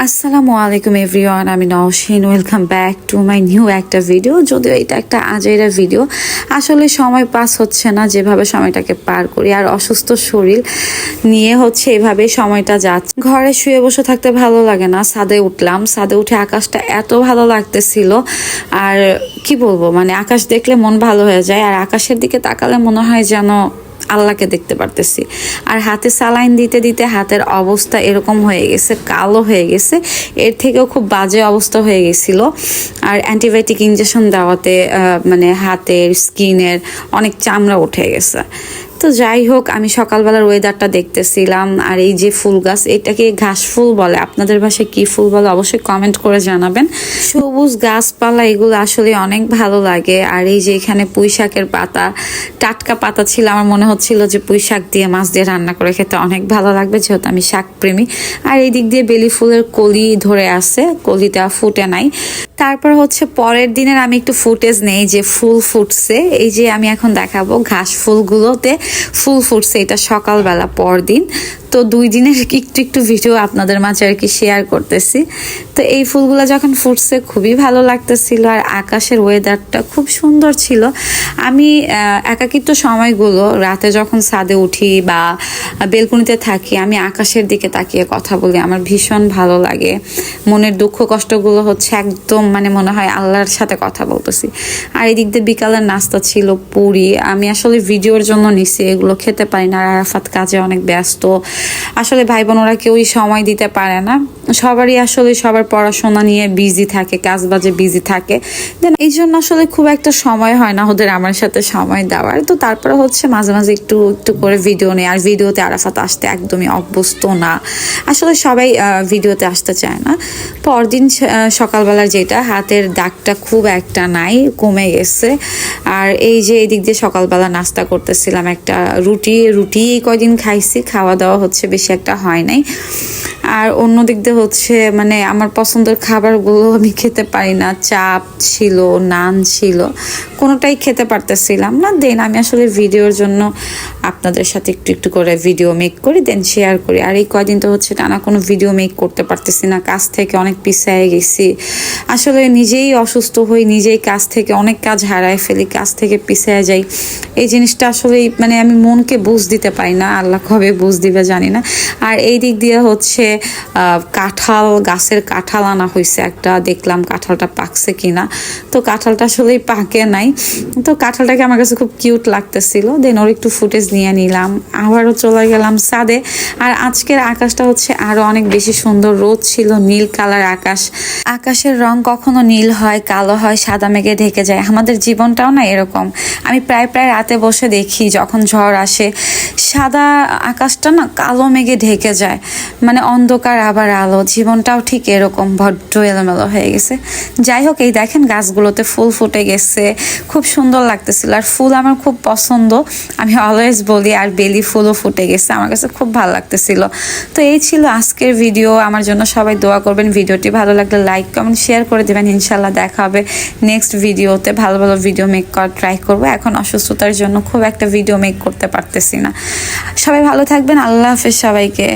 আসসালামু আলাইকুম এভরিওয়ান, আমি Nowshin. Welcome back to my new একটা ভিডিও। যদিও এটা একটা আজেরা ভিডিও, আসলে সময় পাস হচ্ছে না যেভাবে সময়টাকে পার করি, আর অসুস্থ শরীর নিয়ে এভাবে সময়টা যাচ্ছে। ঘরে শুয়ে বসে থাকতে ভালো লাগে না। ছাদে উঠলাম, ছাদে উঠে আকাশটা এত ভালো লাগতেছিল, আর কি বলবো, মানে আকাশ দেখলে মন ভালো হয়ে যায়, আর আকাশের দিকে তাকালে মনে হয় যেন আল্লাহকে দেখতে পারতেছি। আর হাতে সালাইন দিতে দিতে হাতের অবস্থা এরকম হয়ে গেছে, কালো হয়ে গেছে, এর থেকেও খুব বাজে অবস্থা হয়ে গেছিল। আর অ্যান্টিবায়োটিক ইনজেকশন দেওয়াতে মানে হাতের স্কিনের অনেক চামড়া উঠে গেছে। তো যাই হোক, আমি সকালবেলার ওয়েদারটা দেখতেছিলাম, আর এই যে ফুল গাছ, এটাকে ঘাস ফুল বলে, আপনাদের ভাষায় কি ফুল বলে অবশ্যই কমেন্ট করে জানাবেন। সবুজ গাছপালা এগুলো আসলে অনেক ভালো লাগে। আর এই যে এখানে পুঁই শাকের পাতা, টাটকা পাতা ছিল, আমার মনে হচ্ছিল যে পুঁই শাক দিয়ে মাছ দিয়ে রান্না করে খেতে অনেক ভালো লাগবে, যেহেতু আমি শাক প্রেমী। আর এই দিক দিয়ে বেলি ফুলের কলি ধরে আছে, কলিটা ফুটে নাই। তারপর পরের দিনের আমি একটু ফুটেজ নেই যে ফুল ফুটছে। এই যে আমি এখন দেখাবো ঘাস ফুলগুলোতে ফুল ফুটছে, এটা সকালবেলা পরদিন। তো 2 দিনের একটু একটু ভিডিও আপনাদের মাঝে আর কি শেয়ার করতেছি। তো এই ফুলগুলো যখন ফুটছে খুবই ভালো লাগতেছিল, আর আকাশের ওয়েদারটা খুব সুন্দর ছিল। আমি একাকিত্ব সময়গুলো রাতে যখন ছাদে উঠি বা বেলকনিতে থাকি, আমি আকাশের দিকে তাকিয়ে কথা বলি, আমার ভীষণ ভালো লাগে। মনের দুঃখ কষ্টগুলো একদম মানে মনে হয় আল্লাহর সাথে কথা বলতেছি। আর এই দিক দিয়ে বিকালের নাস্তা ছিল পুরি। আমি আসলে ভিডিওর জন্য নিছি, এগুলো খেতে পারি না। আর আরাফাত কাজে অনেক ব্যস্ত, আসলে ভাই বোন ওরা কেউই সময় দিতে পারে না। সবারই আসলে সবার পড়াশোনা নিয়ে বিজি থাকে, কাজ বাজে বিজি থাকে, দেন এই জন্য আসলে খুব একটা সময় হয় না ওদের আমার সাথে সময় দেওয়ার। তো তারপরে মাঝে মাঝে একটু একটু করে ভিডিও নেই। আর ভিডিওতে আরাফাত আসতে একদমই অভ্যস্ত না, আসলে সবাই ভিডিওতে আসতে চায় না। পরদিন সকালবেলার যেটা হাতের দাগটা খুব একটা নাই, কমে গেছে। আর এই যে এদিক দিয়ে সকালবেলা নাস্তা করতেছিলাম, একটা রুটি এই কয়দিন খাইছি, খাওয়া দাওয়া বেশি একটা হয় নাই। আর অন্য দিক দিয়ে মানে আমার পছন্দের খাবারগুলো আমি খেতে পারি না। চাপ ছিল, নান ছিল, কোনোটাই খেতে পারতেছিলাম না। দেন আমি আসলে ভিডিওর জন্য আপনাদের সাথে একটু একটু করে ভিডিও মেক করি, দেন শেয়ার করি। আর এই কয়দিন তো টানা কোনো ভিডিও মেক করতে পারতেছি না, কাজ থেকে অনেক পিছিয়ে গেছি। আসলে নিজেই অসুস্থ হই, নিজেই কাজ থেকে অনেক কাজ হারায় ফেলি, কাজ থেকে পিছিয়ে যাই। এই জিনিসটা আসলে মানে আমি মনকে বুঝ দিতে পারি না, আল্লাহ কবে বুঝ দিবে জানি না। আর এই দিক দিয়ে কাঁঠাল, গাছের কাঁঠাল আনা হয়েছে একটা, দেখলাম কাঁঠালটা পাকছে কিনা। তো কাঁঠালটা আসলেই পাকে নাই। তো কাঁঠালটাকে আমার কাছে খুব কিউট লাগতেছিল, দেন ওর একটু ফুটেজ নিয়ে নিলাম। আবারও চলে গেলাম ছাদে। আর আজকের আকাশটা আরো অনেক বেশি সুন্দর, রোদ ছিল, নীল কালার আকাশ। আকাশের রং কখনো নীল হয়, কালো হয়, সাদা মেঘে ঢেকে যায়। আমাদের জীবনটাও না এরকম। আমি প্রায় রাতে বসে দেখি, যখন ঝড় আসে সাদা আকাশটা না কালো মেঘে ঢেকে যায়, মানে অন্ধকার আবার আলো। জীবনটাও ঠিক এরকম, বড্ড এলোমেলো হয়ে গেছে। যাই হোক, এই দেখেন গাছগুলোতে ফুল ফুটে গেছে, খুব সুন্দর লাগতেছিল। আর ফুল আমার খুব পছন্দ, আমি অলওয়েজ বলি। আর বেলি ফুলও ফুটে গেছে, আমার কাছে খুব ভালো লাগতেছিল। তো এই ছিল আজকের ভিডিও। আমার জন্য সবাই দোয়া করবেন। ভিডিওটি ভালো লাগলে লাইক কমেন্ট শেয়ার করে দেবেন। ইনশাল্লাহ দেখা হবে নেক্সট ভিডিওতে। ভালো ভালো ভিডিও মেক করার ট্রাই করবো। এখন অসুস্থতার জন্য খুব একটা ভিডিও মেক করতে পারতেছি না। সবাই ভালো থাকবেন, আল্লাহ হাফেজ সবাইকে।